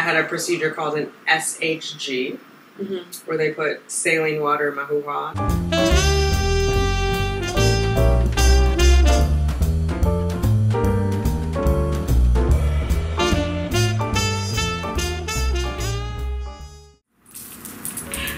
had a procedure called an SHG, where they put saline water in my hoo-ha.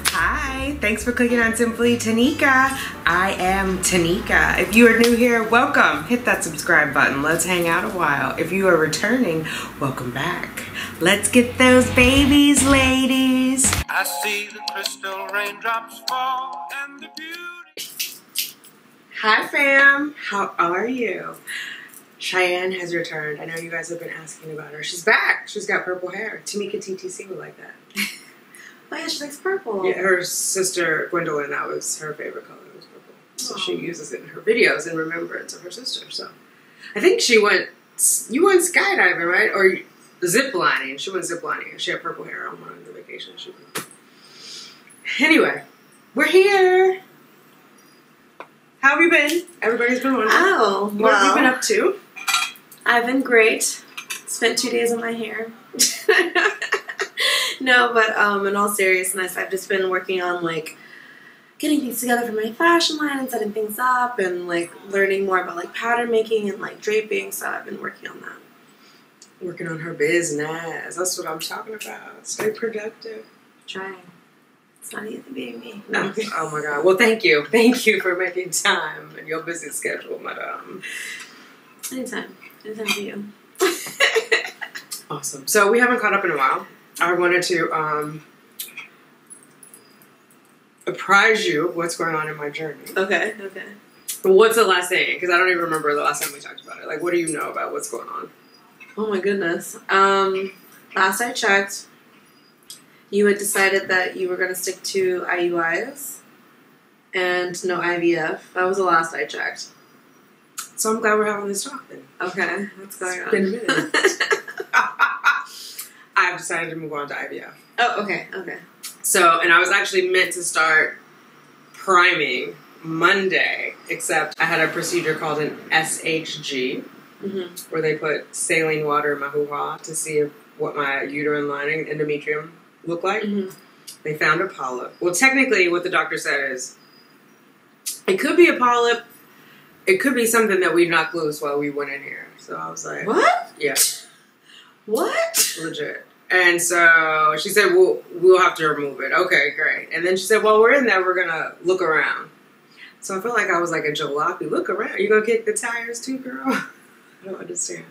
Hi, thanks for clicking on Simply Tanika. I am Tanika. If you are new here, welcome. Hit that subscribe button. Let's hang out a while. If you are returning, welcome back. Let's get those babies, ladies. I see the crystal raindrops fall and the beauty. Hi, fam. How are you? Cheyenne has returned. I know you guys have been asking about her. She's back. She's got purple hair. Tamika TTC would like that. Oh yeah, she likes purple. Yeah, her sister Gwendolyn, that was her favorite color, was purple. So she uses it in her videos in remembrance of her sister. So I think you went skydiving, right? Or zip lining. She went zip lining. She had purple hair on one of the vacations she went. Anyway, we're here. How have you been? Everybody's been wondering. Oh, what have you been up to? I've been great. Spent 2 days on my hair. No, but in all seriousness, I've just been working on like getting things together for my fashion line and setting things up and like learning more about like pattern making and like draping. So I've been working on that. Working on her business. That's what I'm talking about. Stay productive. Trying. It's not easy being me. No. Oh my God. Well, thank you. Thank you for making time in your busy schedule, madam. Anytime. Anytime for you. Awesome. So we haven't caught up in a while. I wanted to apprise you of what's going on in my journey. Okay, okay. What's the last thing? Because I don't even remember the last time we talked about it. Like, what do you know about what's going on? Oh my goodness. Last I checked, you had decided that you were going to stick to IUIs and no IVF. That was the last I checked. So I'm glad we're having this talk then. Okay, what's going on? It's been a minute. I've decided to move on to IVF. Oh, okay, okay. So, and I was actually meant to start priming Monday, except I had a procedure called an SHG, where they put saline water in my hoo-ha to see what my uterine lining, endometrium, looked like. They found a polyp. Well, technically, what the doctor said is, it could be a polyp. It could be something that we knocked loose while we went in here. So I was like, what? Yeah. What? Legit. And so she said, we'll have to remove it. Okay, great. And then she said, well, we're in there. We're going to look around. So I felt like I was like a jalopy. Look around. You going to kick the tires too, girl? I don't understand.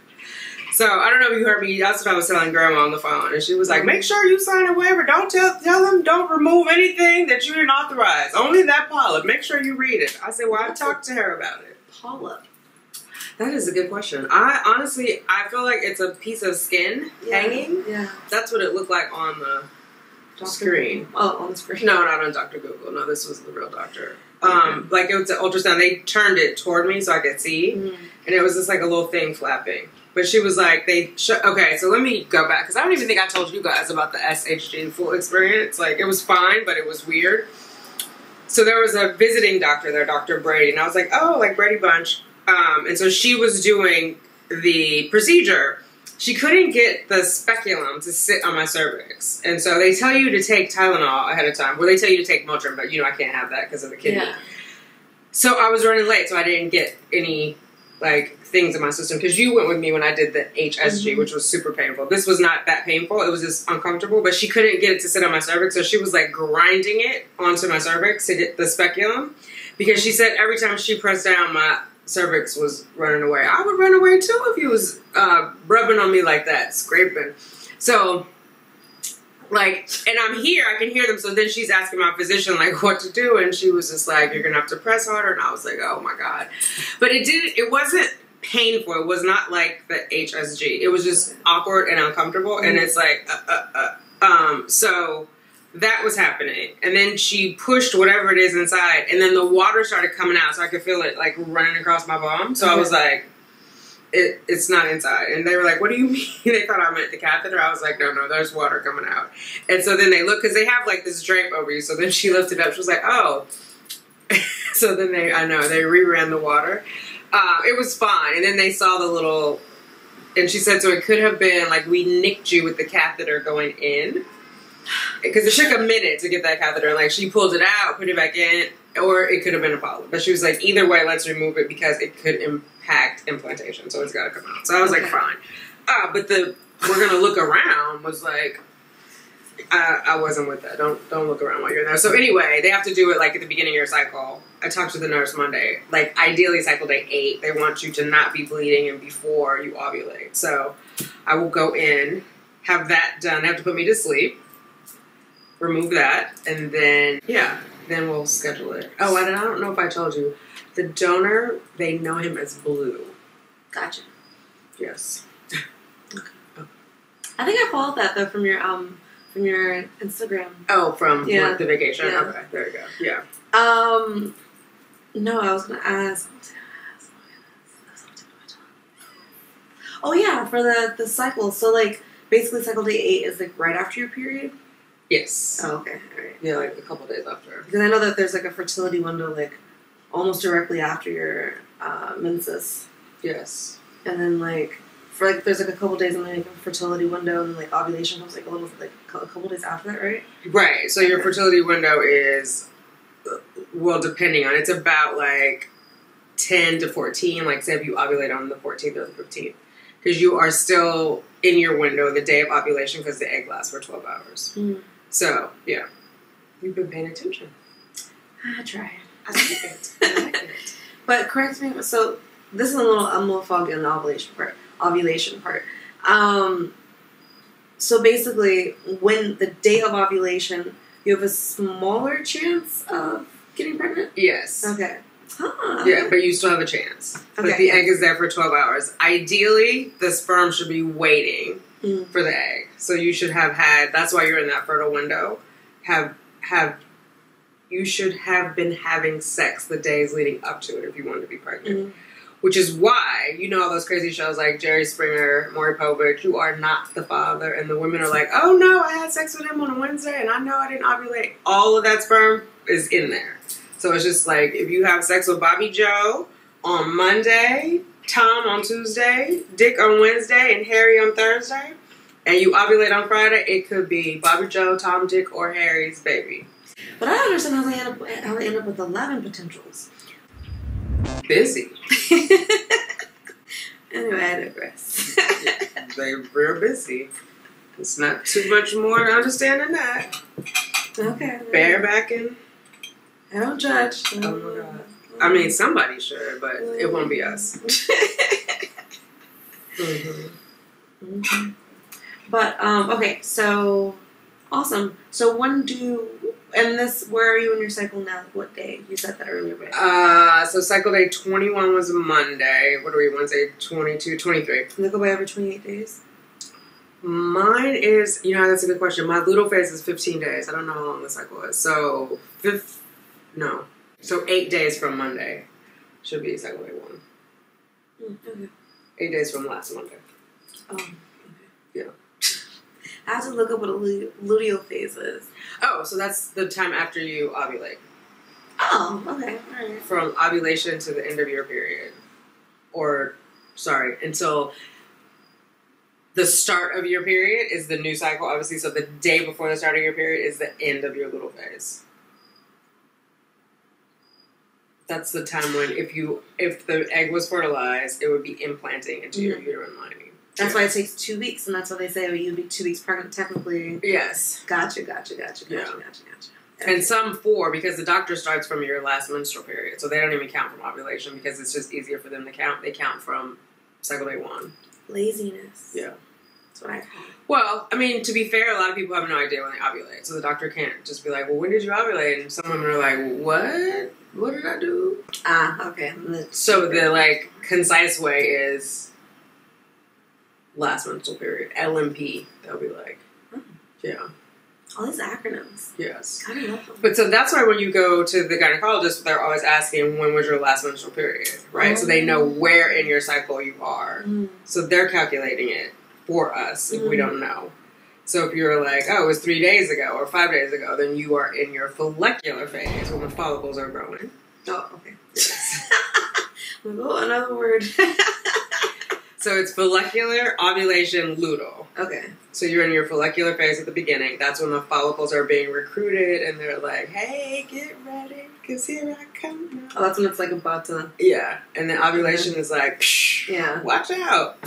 So I don't know if you heard me. That's what I was telling Grandma on the phone. And she was like, make sure you sign a waiver. Don't tell them don't remove anything that you didn't authorize. Only that polyp. Make sure you read it. I said, well, I talked to her about it. Polyp. That is a good question. I feel like it's a piece of skin hanging. Yeah. That's what it looked like on the screen. Oh, on the screen. No, not on Dr. Google. No, this was the real doctor. Like it was an ultrasound. They turned it toward me so I could see. And it was just like a little thing flapping. But she was like, okay, so let me go back. Because I don't even think I told you guys about the SHG full experience. Like, it was fine, but it was weird. So there was a visiting doctor there, Dr. Brady. And I was like, oh, like Brady Bunch. And so she was doing the procedure. She couldn't get the speculum to sit on my cervix. And so they tell you to take Tylenol ahead of time. Well, they tell you to take Motrin, but I can't have that because of the kidney. Yeah. So I was running late, so I didn't get any, like, things in my system. Because you went with me when I did the HSG, which was super painful. This was not that painful. It was just uncomfortable. But she couldn't get it to sit on my cervix. So she was, like, grinding it onto my cervix to get the speculum. Because she said every time she pressed down, my cervix was running away. I would run away too if he was rubbing on me like that, scraping. So, like, and I'm here, I can hear them. So then she's asking my physician, like, what to do. And she was just like, you're going to have to press harder. And I was like, oh my God. But it wasn't painful. It was not like the HSG. It was just awkward and uncomfortable. And it's like, so that was happening. And then she pushed whatever it is inside. And then the water started coming out. So I could feel it like running across my bum. So I was like, it's not inside. And they were like, what do you mean? They thought I meant the catheter. I was like, no, there's water coming out. And so then they look, because they have like this drape over you. So then she lifted up. She was like, oh. So then they reran the water. It was fine. And then they saw the little And she said, so it could have been like we nicked you with the catheter going in. Because it took a minute to get that catheter. And like she pulled it out, put it back in, or it could have been a polyp. But she was like, either way, let's remove it because it could impact implantation. So it's got to come out. So I was like, fine. But the we're going to look around was like, I wasn't with that. Don't look around while you're there. So anyway, they have to do it like at the beginning of your cycle. I talked to the nurse Monday. Like ideally cycle day 8, they want you to not be bleeding and before you ovulate. So I will go in, have that done. They have to put me to sleep, remove that, and then then we'll schedule it. Oh, and I don't know if I told you, the donor, they know him as Blue. Gotcha. Yes. Okay. I think I followed that though from your Instagram. Oh, from like, the vacation? Yeah. Okay, there you go. Yeah. No, I was going to ask. Oh, yeah, for the cycle. So, like, basically cycle day 8 is, like, right after your period? Yes. Oh, okay. All right. Yeah, like a couple days after. Because I know that there's, like, a fertility window, like, almost directly after your menses. Yes. And then, like, for, like, there's, like, a couple days and then, like, a fertility window, and then, like, ovulation comes, like, a couple days after that, right? Right. So your fertility window is, well, depending on, it's about, like, 10 to 14. Like, say if you ovulate on the 14th or the 15th. Because you are still in your window the day of ovulation because the egg lasts for 12 hours. Mm. So, yeah. You've been paying attention. I tried. I like it. I like it. But correct me, so this is I'm a little foggy on the ovulation part. So basically, when the day of ovulation, you have a smaller chance of getting pregnant? Yes. Okay. Huh. Yeah, but you still have a chance. Okay. But the egg is there for 12 hours. Ideally, the sperm should be waiting for the egg. So you should have had, that's why you're in that fertile window, you should have been having sex the days leading up to it if you wanted to be pregnant. Mm-hmm. Which is why, you know all those crazy shows like Jerry Springer, Maury Povich, you are not the father. And the women are like, oh no, I had sex with him on a Wednesday and I know I didn't ovulate. All of that sperm is in there. So it's just like, if you have sex with Bobby Joe on Monday, Tom on Tuesday, Dick on Wednesday, and Harry on Thursday, and you ovulate on Friday, it could be Bobby Joe, Tom, Dick, or Harry's baby. But I don't understand how they end up with 11 potentials. Busy. Anyway, I digress. They're real busy. It's not too much more to understand than that. Okay. Barebacking. I don't judge. Oh my God. I mean, somebody should, but it won't be us. Mm-hmm. But, okay, so, awesome. So where are you in your cycle now? What day? You said that earlier, right? So cycle day 21 was Monday. What are we, Wednesday? 22, 23. They go by every 28 days? Mine is, that's a good question. My luteal phase is 15 days. I don't know how long the cycle is. So, So 8 days from Monday should be cycle day 1. Okay. 8 days from last Monday. Oh, okay. Yeah. I have to look up what a luteal phase is. Oh, so that's the time after you ovulate. Oh, okay. All right. From ovulation to the end of your period. Until the start of your period is the new cycle, obviously. So the day before the start of your period is the end of your luteal phase. That's the time when if the egg was fertilized, it would be implanting into your uterine lining. That's why it takes 2 weeks, and that's why they say you'd be 2 weeks pregnant technically. Yes. Gotcha. And some 4, because the doctor starts from your last menstrual period, so they don't even count from ovulation because it's just easier for them to count. They count from cycle day 1. Laziness. Yeah. That's what I heard. Well, I mean, to be fair, a lot of people have no idea when they ovulate, so the doctor can't just be like, well, when did you ovulate? And some women are like, what? What did I do? Okay. So the, concise way is last menstrual period. LMP, they'll be like. Yeah. All these acronyms. Yes. I love them. But so that's why when you go to the gynecologist, they're always asking, when was your last menstrual period, right? So they know where in your cycle you are. So they're calculating it for us if we don't know. So if you're like, oh, it was 3 days ago or 5 days ago, then you are in your follicular phase when the follicles are growing. Oh, okay. Yes. Oh, another word. So it's follicular, ovulation, luteal. Okay. So you're in your follicular phase at the beginning. That's when the follicles are being recruited, and they're like, "Hey, get ready, cause here I come now." Oh, that's when it's like about to. Yeah, and then ovulation is like, Psh, yeah, watch out,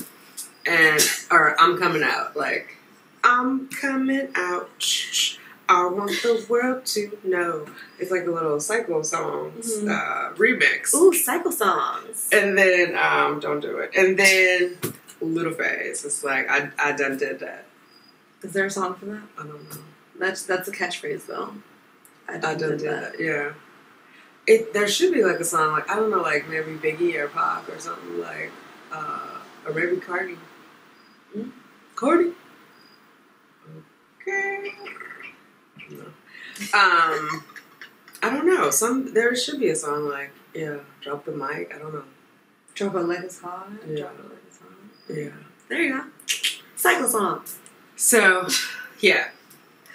or I'm coming out. Like, I'm coming out. I want the world to know. It's like a little cycle songs remix. Ooh, cycle songs. And then don't do it. And then little phase. It's like I done did that. Is there a song for that? I don't know. That's a catchphrase though. I done did that. Yeah. There should be like a song like I don't know, like maybe Biggie or Pop or something like or maybe Cardi. Cardi. Okay. No. I don't know. There should be a song like drop the mic. I don't know. Drop it like it's hot. Yeah. Drop it like it's hot. Yeah. There you go. Cycle songs. So, yeah.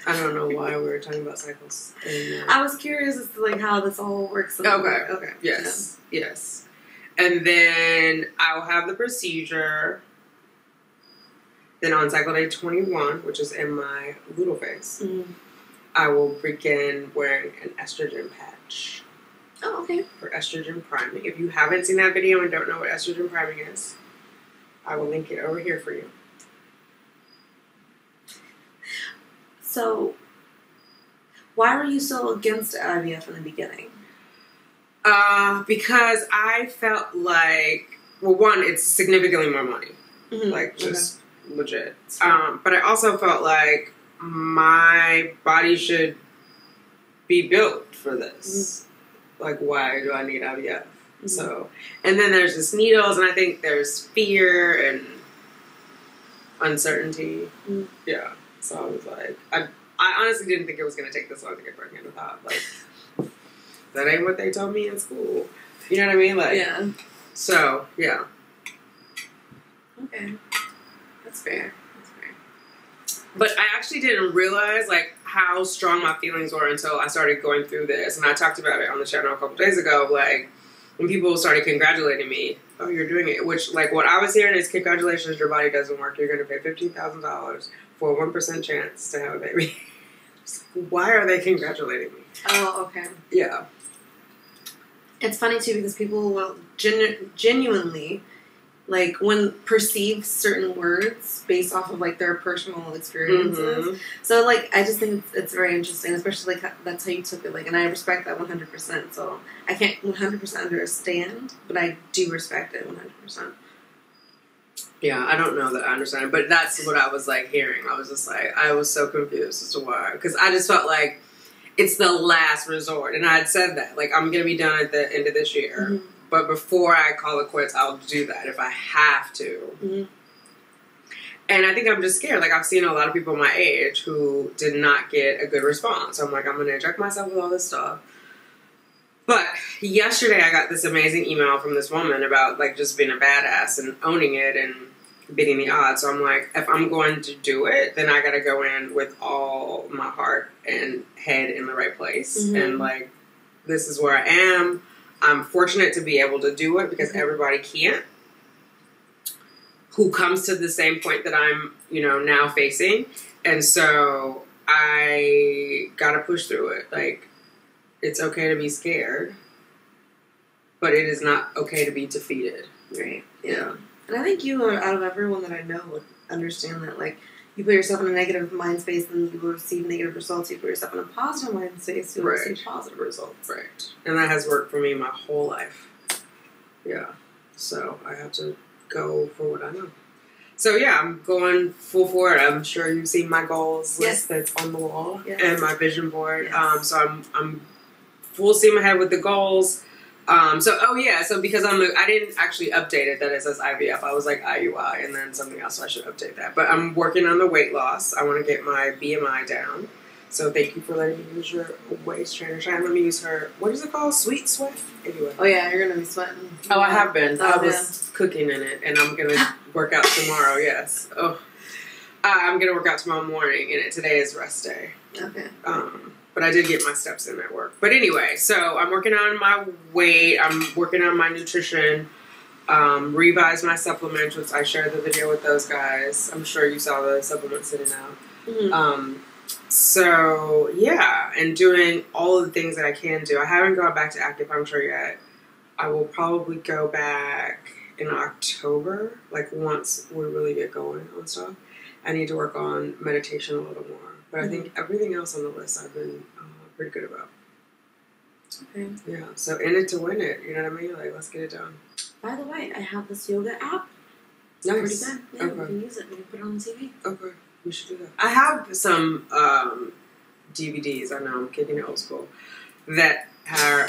I don't know why we were talking about cycles. I was curious as to like how this all works. Okay. Yes. Yeah. Yes. And then I'll have the procedure. Then on cycle day 21, which is in my luteal phase, I will begin wearing an estrogen patch. Oh, okay. For estrogen priming. If you haven't seen that video and don't know what estrogen priming is, I will link it over here for you. So, why were you so against IVF in the beginning? Because I felt like, well, one, it's significantly more money. Like, just legit. But I also felt like my body should be built for this. Like, why do I need IVF? So, and then there's just needles, and I think there's fear and uncertainty. Yeah. So I was like, I honestly didn't think it was going to take this long to get pregnant. I thought, like, that ain't what they told me in school. You know what I mean? Like, yeah. So, yeah. Okay. That's fair. But I actually didn't realize, like, how strong my feelings were until I started going through this. And I talked about it on the channel a couple days ago, like, when people started congratulating me, oh, you're doing it. Which, like, what I was hearing is, congratulations, your body doesn't work. You're going to pay $15,000 for a 1% chance to have a baby. Why are they congratulating me? Oh, okay. Yeah. It's funny, too, because people will genuinely... like, when perceive certain words based off of, like, their personal experiences. So, like, I just think it's very interesting, especially, like, that's how you took it. Like, and I respect that 100%. So, I can't 100% understand, but I do respect it 100%. Yeah, I don't know that I understand it, but that's what I was, like, hearing. I was just, like, I was so confused as to why. Because I just felt like it's the last resort. And I had said that. Like, I'm going to be done at the end of this year. But before I call it quits, I'll do that if I have to. And I think I'm just scared. Like, I've seen a lot of people my age who did not get a good response. So I'm like, I'm going to inject myself with all this stuff. But yesterday I got this amazing email from this woman about, like, just being a badass and owning it and beating the odds. So I'm like, if I'm going to do it, then I got to go in with all my heart and head in the right place. And, like, this is where I am. I'm fortunate to be able to do it because everybody can't. Who comes to the same point that I'm, now facing. And so I gotta push through it. Like, it's okay to be scared, but it is not okay to be defeated. Right. Yeah. And I think you are, out of everyone that I know, would understand that, like, you put yourself in a negative mind space and you will receive negative results. You put yourself in a positive mind space, you'll receive positive results. Right. And that has worked for me my whole life. Yeah. So I have to go for what I know. So yeah, I'm going full for it. I'm sure you've seen my goals list that's on the wall and my vision board. So I'm full steam ahead with the goals. So because I didn't actually update it that it says IVF. I was like IUI and then something else, so I should update that. But I'm working on the weight loss. I want to get my BMI down. So thank you for letting me use your waist trainer. Cheyenne, let me use her, what is it called? Sweet Sweat? Anyway. Oh yeah, you're going to be sweating. Oh, I have been. I was cooking in it and I'm going to work out tomorrow, yes. I'm going to work out tomorrow morning and today is rest day. Okay. But I did get my steps in at work. But anyway, so I'm working on my weight. I'm working on my nutrition. Revised my supplements, which I shared the video with those guys. I'm sure you saw the supplements sitting out. Mm-hmm. So yeah, and doing all of the things that I can do. I haven't gone back to acupuncture yet. I will probably go back in October, like once we really get going on stuff. I need to work on meditation a little more. But I think everything else on the list I've been pretty good about. Okay. Yeah, so in it to win it, you know what I mean? Like, let's get it done. By the way, I have this yoga app. Nice. Pretty good. Yeah, Okay. we can use it. We can put it on the TV. Okay, we should do that. I have some DVDs, I know I'm kicking it old school, that are,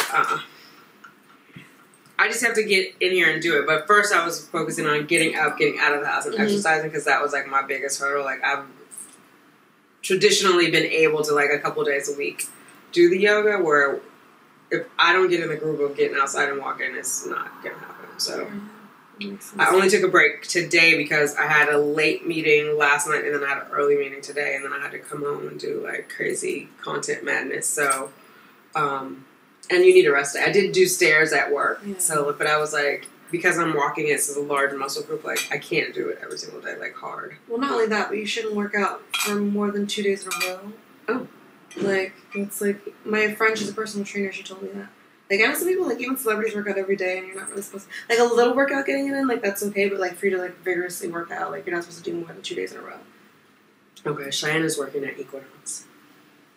I just have to get in here and do it. But first I was focusing on getting up, getting out of the house and exercising because that was like my biggest hurdle. Like I've traditionally been able to like a couple days a week do the yoga where if I don't get in the groove of getting outside and walking, it's not going to happen. So I only took a break today because I had a late meeting last night and then I had an early meeting today and then I had to come home and do like crazy content madness. So, and you need a rest day. I did do stairs at work. Yeah. So, but I was like, because I'm walking, it's a large muscle group, like I can't do it every single day, like hard. Well, not only that, but you shouldn't work out for more than 2 days in a row. Oh. Like, it's like, my friend, she's a personal trainer, she told me that. Like, I know some people, like, even celebrities work out every day, and you're not really supposed to, like, a little workout getting it in, like, that's okay, but, like, for you to, like, vigorously work out, like, you're not supposed to do more than 2 days in a row. Okay, Cheyenne is working at Equinox.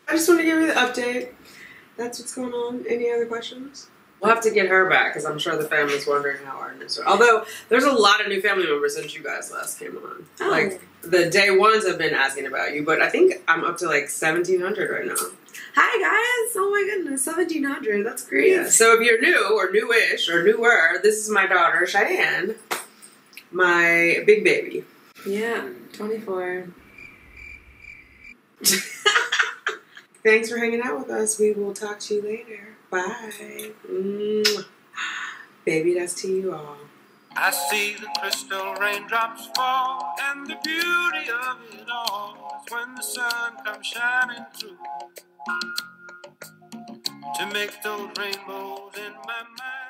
I just want to give you the update. That's what's going on. Any other questions? We'll have to get her back, because I'm sure the family's wondering how our news are. Although, there's a lot of new family members since you guys last came on. Oh. Like, the day ones have been asking about you, but I think I'm up to, like, 1,700 right now. Hi, guys! Oh, my goodness, 1,700. That's great. Yeah. So, if you're new, or newish, or newer, this is my daughter, Cheyenne. My big baby. Yeah, 24. Thanks for hanging out with us. We will talk to you later. Bye. Baby, that's to you all. I see the crystal raindrops fall, and the beauty of it all is when the sun comes shining through to make those rainbows in my mind.